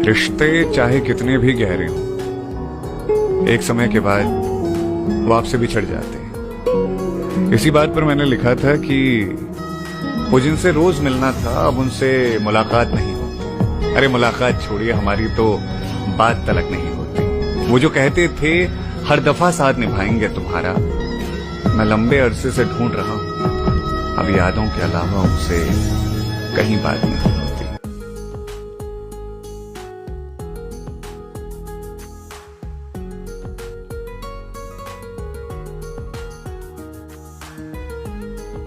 रिश्ते चाहे कितने भी गहरे हों, एक समय के बाद वो आपसे बिछड़ जाते हैं। इसी बात पर मैंने लिखा था कि वो जिनसे रोज मिलना था अब उनसे मुलाकात नहीं होती। अरे मुलाकात छोड़िए, हमारी तो बात तलक नहीं होती। वो जो कहते थे हर दफा साथ निभाएंगे तुम्हारा, मैं लंबे अरसे से ढूंढ रहा हूं। अब यादों के अलावा उनसे कहीं बात नहीं।